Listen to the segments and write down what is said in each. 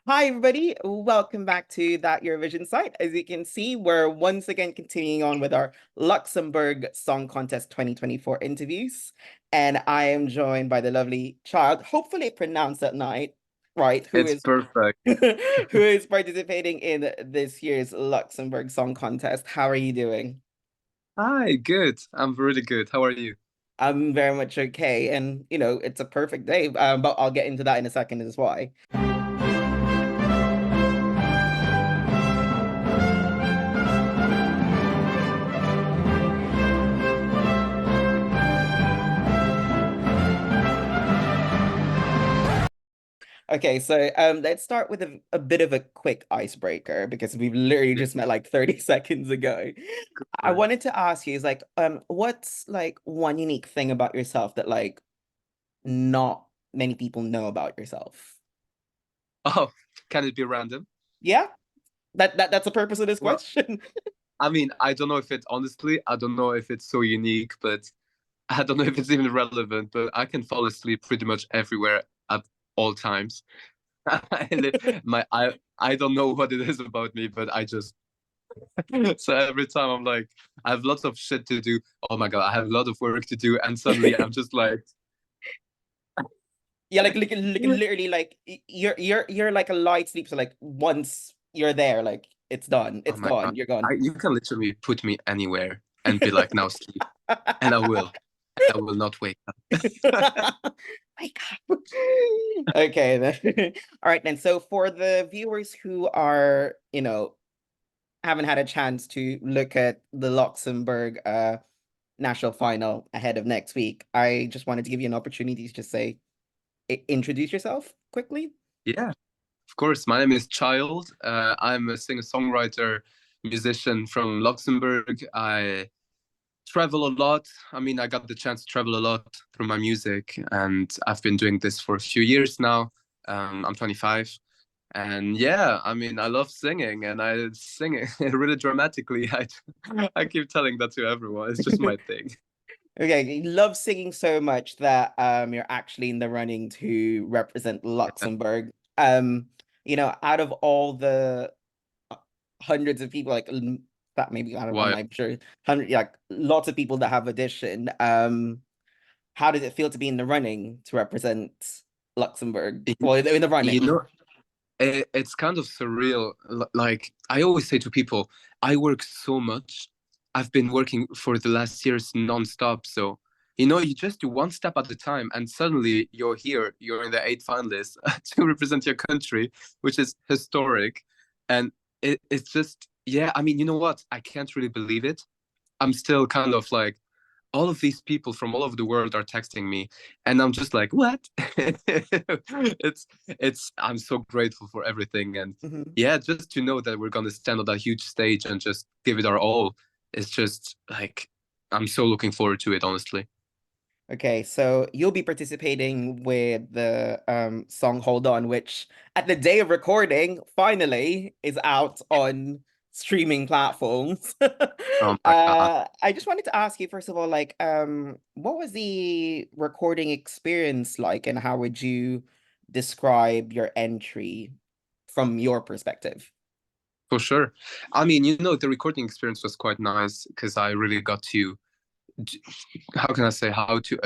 Hi, everybody. Welcome back to that Eurovision site. As you can see, we're once again continuing on with our Luxembourg Song Contest 2024 interviews. And I am joined by the lovely CHAiLD, hopefully I pronounced that right, who It's is perfect. who is participating in this year's Luxembourg Song Contest. How are you doing? Hi, good. I'm really good. How are you? I'm very much okay. And, it's a perfect day, but I'll get into that in a second as why. Okay, so let's start with a bit of a quick icebreaker because we've literally Yeah, just met like 30 seconds ago. go I for it. wanted to ask you is like what's like one unique thing about yourself that like not many people know about yourself? Oh, can it be random? Yeah? That's the purpose of this Well, question. I mean, I don't know if it honestly, I don't know if it's so unique, but I don't know if it's even relevant, but I can fall asleep pretty much everywhere at all times. I don't know what it is about me, but I just so every time I'm like, I have lots of shit to do. Oh my God, I have a lot of work to do, and suddenly I'm just like, Yeah, like literally like you're like a light sleep. So like once you're there, like it's done. oh It's my God, gone. You're gone. you can literally put me anywhere and be like, now sleep. And I will. And I will not wake up. Wake up. Okay, then. All right then. So for the viewers who are, haven't had a chance to look at the Luxembourg national final ahead of next week, I just wanted to give you an opportunity to just say introduce yourself quickly. Yeah, of course. My name is CHAiLD. I'm a singer-songwriter, musician from Luxembourg. I travel a lot. I mean, I got the chance to travel a lot through my music, and I've been doing this for a few years now. I'm 25. And yeah, I mean, I love singing and I sing it really dramatically. I keep telling that to everyone. It's just my thing. Okay, you love singing so much that you're actually in the running to represent Yeah. Luxembourg. Out of all the hundreds of people, like that maybe I'm Why? not sure, hundred like lots of people that have auditioned. How does it feel to be in the running to represent Luxembourg? Well, in the You running. know, it's kind of surreal. Like I always say to people, I work so much. I've been working for the last years nonstop. So, you just do one step at a time, and suddenly you're here. You're in the eight finalists to represent your country, which is historic. And it's just, yeah. I mean, you know what? I can't really believe it. I'm still kind of like, all of these people from all over the world are texting me and I'm just like, what? It's I'm so grateful for everything. And Mhm. yeah, just to know that we're going to stand on that huge stage and just give it our all, it's just like, I'm so looking forward to it, honestly. Okay, so you'll be participating with the song Hold On, which at the day of recording finally is out on streaming platforms. Oh my God. I just wanted to ask you, first of all, like, what was the recording experience like, and how would you describe your entry from your perspective? For sure. I mean, the recording experience was quite nice because I really got to, how can I say, how to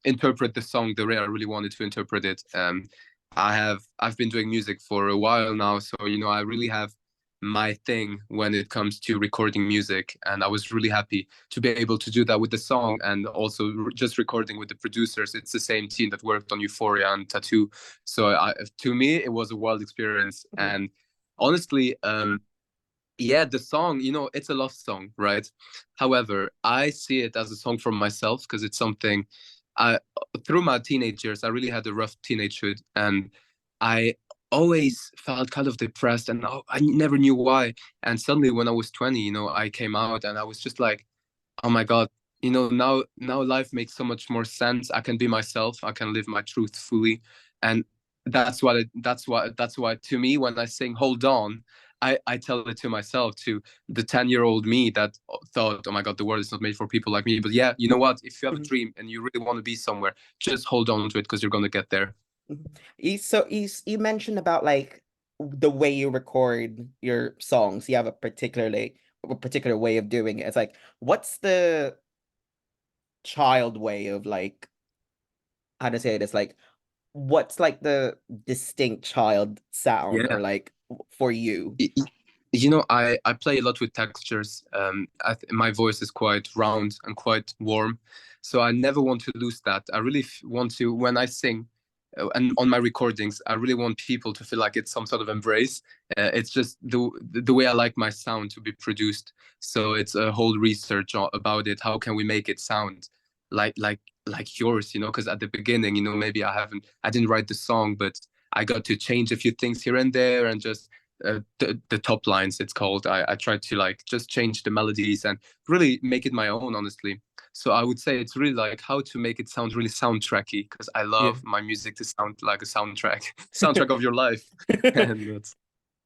interpret the song the way I really wanted to interpret it. I've been doing music for a while now, so I really have my thing when it comes to recording music, and I was really happy to be able to do that with the song and also just recording with the producers. It's the same team that worked on Euphoria and Tattoo, so to me it was a wild experience. Mhm. And honestly, yeah, the song, it's a love song, right? However, I see it as a song for myself because it's something I, through my teenage years, I really had a rough teenagehood and I always felt kind of depressed and I never knew why. And suddenly when I was 20, I came out and I was just like, oh my God, now life makes so much more sense. I can be myself. I can live my truth fully. And that's why to me when I sing Hold On, I tell it to myself, to the 10-year-old me that thought, oh my God, the world is not made for people like me. But yeah, you know what? If you have a Mhm. dream and you really want to be somewhere, just hold on to it because you're going to get there. Mhm. You mentioned about like the way you record your songs, you have a particular way of doing it. It's like, what's the child way of like, how to say it? It's like, what's like the distinct child sound or Yeah. like for you? You know, I play a lot with textures. My voice is quite round and quite warm, so I never want to lose that. I really want to, when I sing, and on my recordings, I really want people to feel like it's some sort of embrace. It's just the way I like my sound to be produced. So it's a whole research about it. How can we make it sound like yours? You know, because at the beginning, you know, maybe I didn't write the song, but I got to change a few things here and there, and just the top lines, it's called. I tried to like just change the melodies and really make it my own, honestly. So I would say it's really like how to make it sound really soundtracky, because I Yeah. love my music to sound like a soundtrack, soundtrack of your life. And that's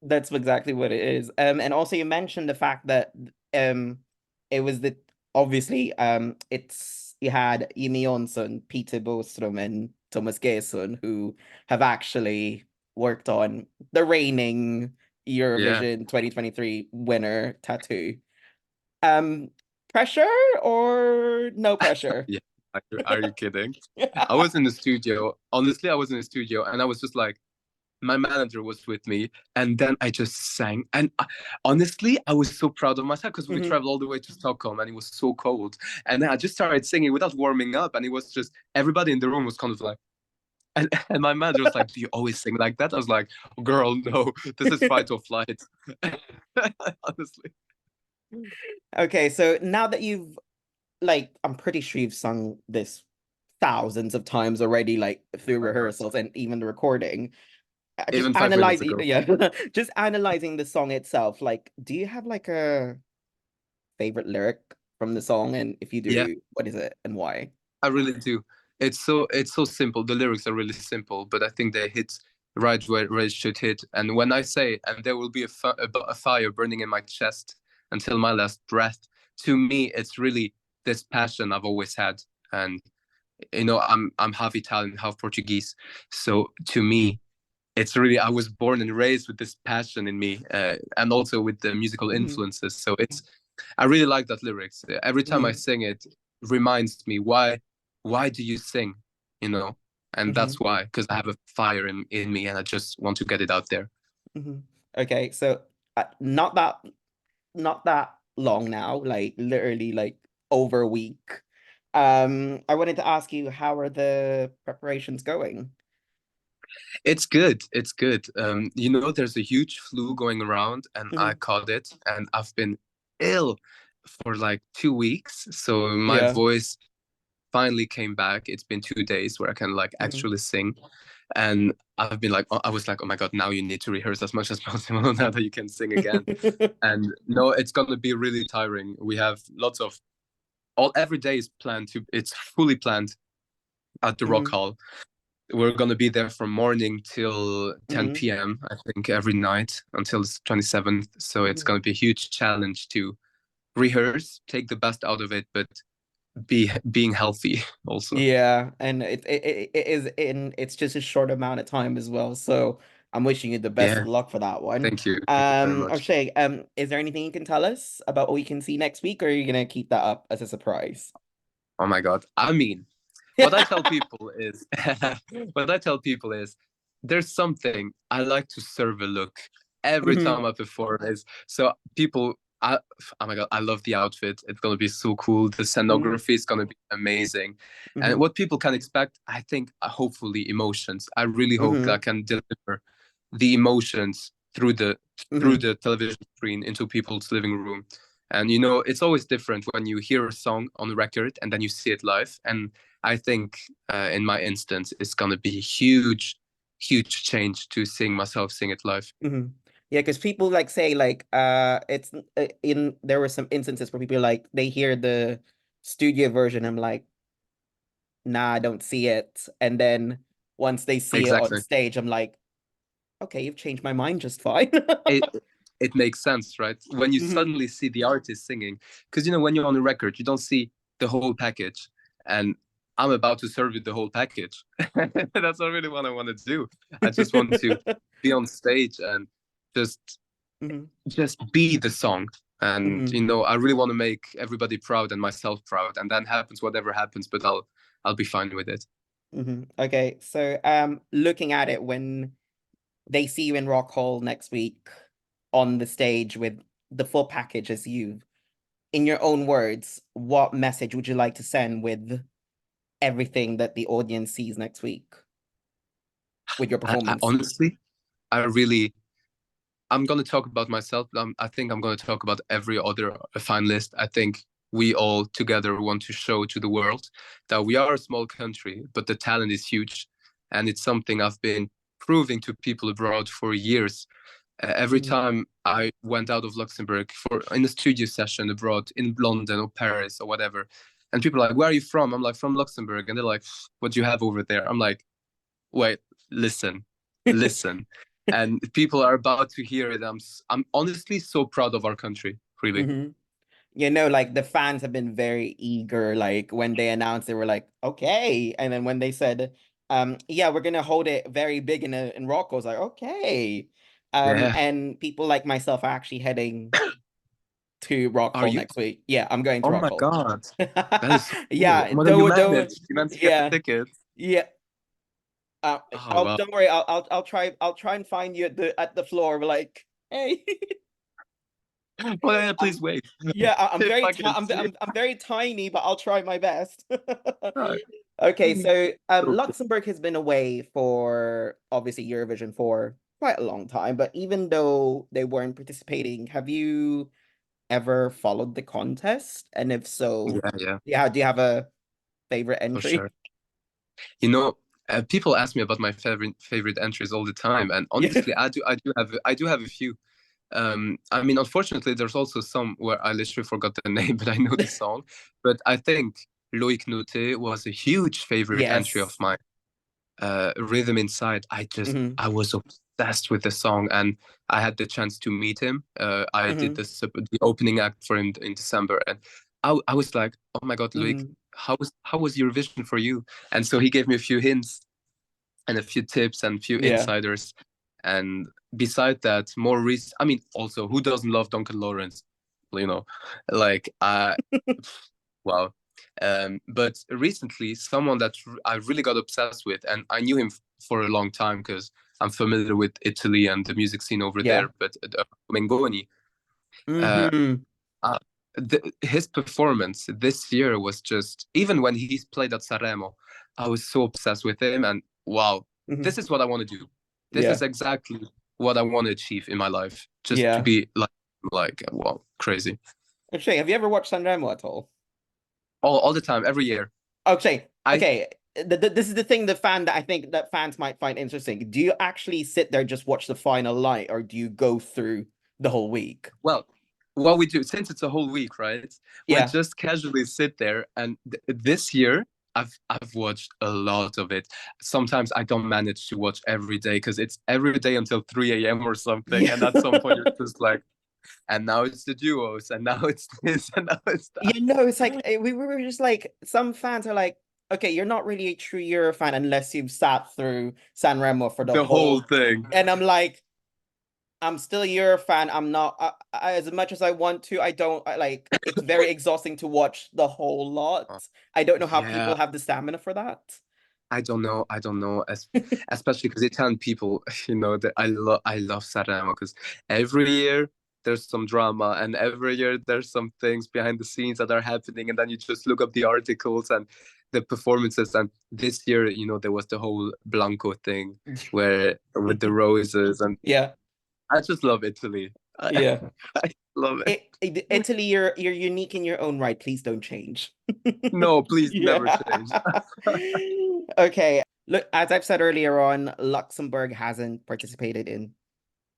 That's exactly what it is. And also you mentioned the fact that um it was the obviously it's you had Jimmy Jonsson, Peter Boström, and Thomas Gesson who have actually worked on the reigning yeah. Eurovision 2023 winner Tattoo. Um Pressure or no pressure? Yeah. Are you kidding? I was in the studio. Honestly, I was in the studio and I was just like, my manager was with me, and then I just sang. And honestly, I was so proud of myself, because we Mhm. traveled all the way to Stockholm and it was so cold. And then I just started singing without warming up, and it was just everybody in the room was kind of like, and my manager was like, "Do you always sing like that?" I was like, "Girl, no, this is fight or flight." Honestly, Okay, so now that you've like I'm pretty sure you've sung this thousands of times already, like through my God. rehearsals and even the recording. Just Even 5 minutes analyzing, ago. yeah, just analyzing the song itself. Like, do you have like a favorite lyric from the song? And if you Yeah, do, what is it and why? I really do. It's so simple. The lyrics are really simple, but I think they hit right where it should hit. And when I say, "And there will be a fire burning in my chest until my last breath," to me, it's really this passion I've always had. And you know, I'm half Italian, half Portuguese, so to me, it's really, I was born and raised with this passion in me, and also with the musical Hmm. influences. So it's, I really like that lyrics. Every time I Hmm. sing it, reminds me why do you sing, you know? And Hmm. that's why, because I have a fire in me and I just want to get it out there. Hmm. Okay, so not that long now, like literally like over a week. I wanted to ask you, how are the preparations going? It's good. It's good. You know, there's a huge flu going around, and I Hmm. caught it, and I've been ill for like 2 weeks. So my Yeah. voice finally came back. It's been 2 days where I can like Hmm. actually sing. And I've been like, I was like, oh my God, now you need to rehearse as much as possible now that you can sing again. And no, it's gonna be really tiring. We have lots of every day is planned to, it's fully planned at the Rock Hmm. Hall. We're gonna be there from morning till Hmm. 10 p.m. I think every night until the 27th. So it's Hmm. gonna be a huge challenge to rehearse, take the best out of it, but being healthy also. Yeah, and it is in it's just a short amount of time as well. So I'm wishing you the best of Yeah, luck for that one. thank you. Thank you very much. O'Shea, is there anything you can tell us about what we can see next week, or are you gonna keep that up as a surprise? Oh my God. I mean, what I tell people is, what I tell people is, there's something I like to serve a look every Hmm. time I perform. Is so people. Oh my God, I love the outfit. It's gonna be so cool. The Hmm. scenography is gonna be amazing, and Hmm. what people can expect, I think, hopefully emotions. I really hope that I Hmm. can deliver the emotions through Hmm. the television screen into people's living room. And you know, it's always different when you hear a song on the record and then you see it live. And I think, in my instance, it's gonna be a huge change to seeing myself sing it live. Hmm. Yeah, because people like say like it's in there were some instances where people like they hear the studio version. I'm like, nah, I don't see it. And then once they see it on Exactly. stage, I'm like, okay, you've changed my mind just fine. It it makes sense, right? When you Hmm. suddenly see the artist singing, because you know, when you're on a record, you don't see the whole package, and I'm about to serve you the whole package. That's not really what I want to do. I just want to be on stage and just Mhm, just be the song. And mhm, I really want to make everybody proud and myself proud. And then happens whatever happens, but I'll be fine with it. mhm. Okay, so looking at it when they see you in Rock Hall next week on the stage with the full package as you, in your own words, what message would you like to send with everything that the audience sees next week with your I performance? honestly, I really, I'm going to talk about myself. I think I'm going to talk about every other finalist. I think we all together want to show to the world that we are a small country, but the talent is huge. And it's something I've been proving to people abroad for years. Every Mhm. time I went out of Luxembourg for in a studio session abroad in London or Paris or whatever, and people are like, "Where are you from?" I'm like, "From Luxembourg," and they're like, "What do you have over there?" I'm like, "Wait, listen, listen," and people are about to hear it. I'm honestly so proud of our country, really. Mhm. Like the fans have been very eager. Like when they announced, they were like, okay. And then when they said, yeah, we're gonna hold it very big in Rock, I was like, okay. Yeah. And people like myself are actually heading to Rock Are Hall you? next week. Yeah, I'm going to Oh Rock my Hall. God, that is so cool. Yeah, Well, then you don't, managed. You managed to get the yeah, tickets. yeah. Oh I'll wow. don't worry. I'll try and find you at the floor. Like, hey. Well, yeah, I'm please wait. Yeah, I'm If very I ti can see it. I'm very tiny, but I'll try my best. Oh, Okay, so so cool. Luxembourg has been away for obviously Eurovision for quite a long time, but even though they weren't participating, have you ever followed the contest? And if so, Yeah, yeah, yeah, do you have a favorite for sure. entry? You know, people ask me about my favorite entries all the time, and Yeah. honestly, I do have a few. I mean, unfortunately, there's also some where I literally forgot the name, but I know the song. But I think Loïc Noté was a huge favorite entry of Yes. mine. Rhythm Inside. Hmm. I was obsessed with the song, and I had the chance to meet him. I did Hmm. the opening act for him in December, and I was like, oh my God, Loic, Hmm. how was Eurovision for you? And so he gave me a few hints and a few tips and a few Yeah. insiders. And beside that, more recent, I mean, also, who doesn't love Duncan Lawrence? You know, like, wow. But recently, someone that I really got obsessed with, and I knew him for a long time because I'm familiar with Italy and the music scene over Yeah. there. But Mengoni, uh, Hmm. uh, his performance this year was just, even when he's played at Sanremo, I was so obsessed with him. And wow, Hmm. this is what I want to do. This is Yeah. exactly what I want to achieve in my life. Just to Yeah. be like wow, crazy. Actually, have you ever watched Sanremo at all? All the time, every year. Okay, I okay. This is the thing that I think that fans might find interesting. Do you actually sit there just watch the final night, or do you go through the whole week? Well, what we do, since it's a whole week, right? We Yeah. just casually sit there, and this year I've watched a lot of it. Sometimes I don't manage to watch every day because it's every day until 3 a.m. or something, and at some point Yeah. you're just like, and now it's the duos, and now it's this, and now it's that. It's like we were just like some fans are like, okay, you're not really a true Euro fan unless you've sat through Sanremo for the The whole whole, thing. and I'm like, I'm still a Euro fan. I'm not as much as I want to. I don't like. It's very exhausting to watch the whole lot. Uh, I don't know how yeah, people have the stamina for that. I don't know. I don't know. Especially because Italian people, that I love Sanremo because every year there's some drama, and every year there's some things behind the scenes that are happening, and then you just look up the articles and the performances. And this year, there was the whole Blanco thing where with the roses, and Yeah, I just love Italy. I, yeah. I love it. Italy, you're unique in your own right. Please don't change. No, please never Yeah. change. Okay. Look, as I've said earlier on, Luxembourg hasn't participated in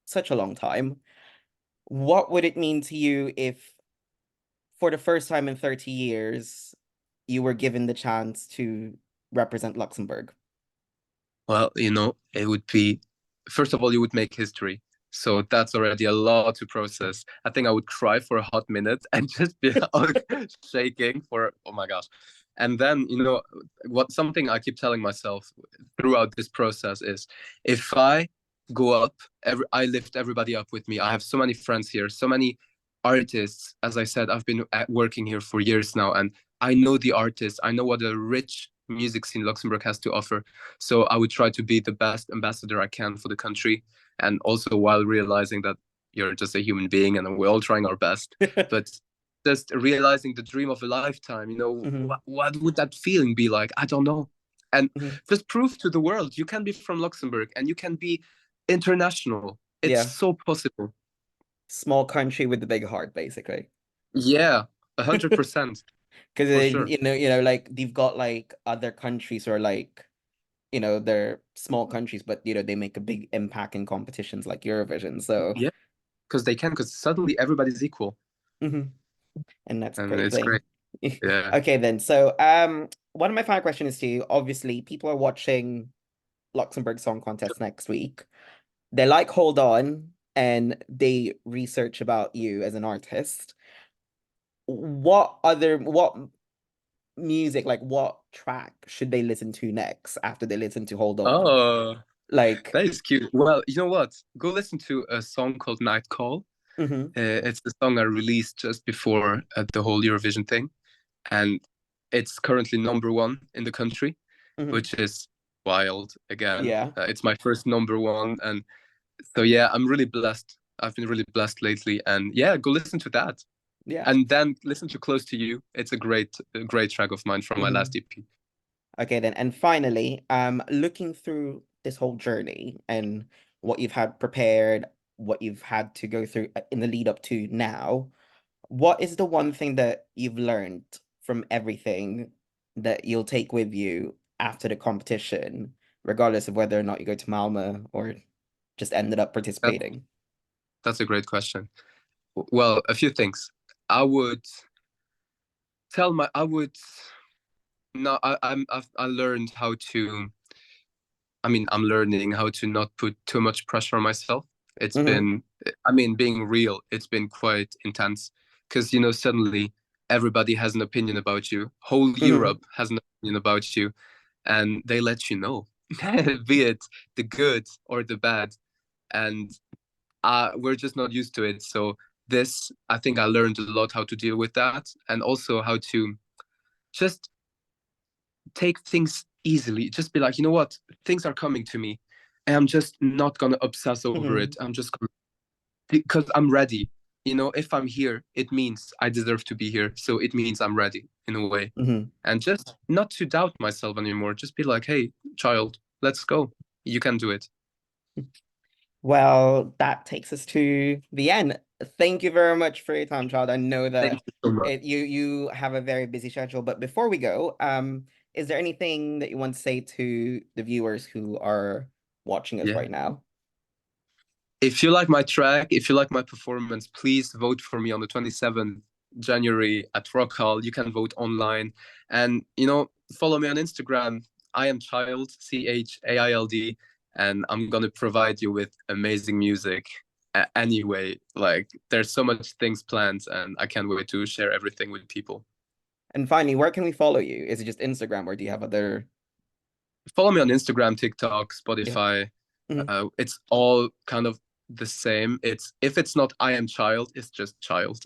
such a long time. What would it mean to you if, for the first time in 30 years, you were given the chance to represent Luxembourg? Well, it would be, first of all, you would make history. So that's already a lot to process. I think I would cry for a hot minute and just be shaking for, oh my gosh. And then, something I keep telling myself throughout this process is if I go up. I lift everybody up with me. I have so many friends here, so many artists. As I said, I've been working here for years now, and I know the artists. I know what a rich music scene Luxembourg has to offer. So I would try to be the best ambassador I can for the country, and also while realizing that you're just a human being and we're all trying our best. But just realizing the dream of a lifetime, Mhm, what would that feeling be like? I don't know. And mhm. just prove to the world you can be from Luxembourg and you can be international. It's Yeah, so possible. small country with a big heart, basically. Yeah, 100% Because for sure. like they've got like other countries or like they're small countries, but they make a big impact in competitions like Eurovision. So, Yeah, because they can, because suddenly everybody's equal. mhm. And that's a And great it's thing. great. Yeah. Okay, then. So, one of my final questions to you, obviously, people are watching Luxembourg Song Contest next week. They like Hold On and they research about you as an artist. What music, like what track should they listen to next after they listen to Hold On? Oh, Like, that is cute. Well, you know what? Go listen to a song called Night Call. hmm It's the song I released just before the whole Eurovision thing. And it's currently number one in the country, hmm which is wild again. yeah, It's my first number one. And so, yeah, I'm really blessed. I've been really blessed lately. And yeah, go listen to that. yeah. And then listen to Close to You. It's a great track of mine from my last hmm EP. Okay, then. And finally, looking through this whole journey and what you've had prepared, what you've had to go through in the lead up to now, what is the one thing that you've learned from everything that you'll take with you after the competition, regardless of whether or not you go to Malmö or just ended up That, participating? that's a great question. Well, a few things. I would I would, no, I learned how to, I'm learning how to not put too much pressure on myself. It's Mm-hmm. been, being real, it's been quite intense because, suddenly everybody has an opinion about you. Whole Mm-hmm. Europe has an opinion about you, and they let you know, be it the good or the bad. And we're just not used to it. So, I think I learned a lot how to deal with that and also how to just take things easily. Just be like, you know what? Things are coming to me. And I'm just not gonna obsess over Mm-hmm. it. Because I'm ready. If I'm here, it means I deserve to be here. So it means I'm ready in a way. Mm-hmm. And just not to doubt myself anymore. Just be like, hey, child, let's go. You can do it. Well, that takes us to the end. Thank you very much for your time, child. I know Thank that you so much. you have a very busy schedule, but before we go, is there anything that you want to say to the viewers who are watching us Yeah. right now? If you like my track, if you like my performance, please vote for me on the 27th January at Rock Hall. You can vote online. And, follow me on Instagram. I am CHAiLD, CHAiLD. And I'm going to provide you with amazing music anyway. Like, there's so much things planned, and I can't wait to share everything with people. And finally, where can we follow you? Is it just Instagram or do you have other? Follow me on Instagram, TikTok, Yeah. Spotify. Mhm. It's all kind of the same. It's if it's not I am child, it's just child.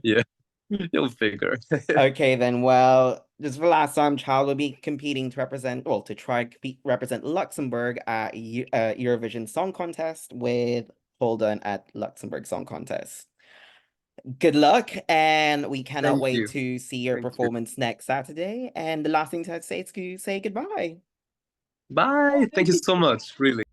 Yeah, you'll figure. Okay, then. Well, this is the last time Child will be competing to represent, well, to try to represent Luxembourg at Eurovision Song Contest with Holden at Luxembourg Song Contest. Good luck, and we cannot Thank wait you. to see your Thank you. performance next Saturday. And the last thing to say is to say goodbye. Bye. Thank you so much. Really.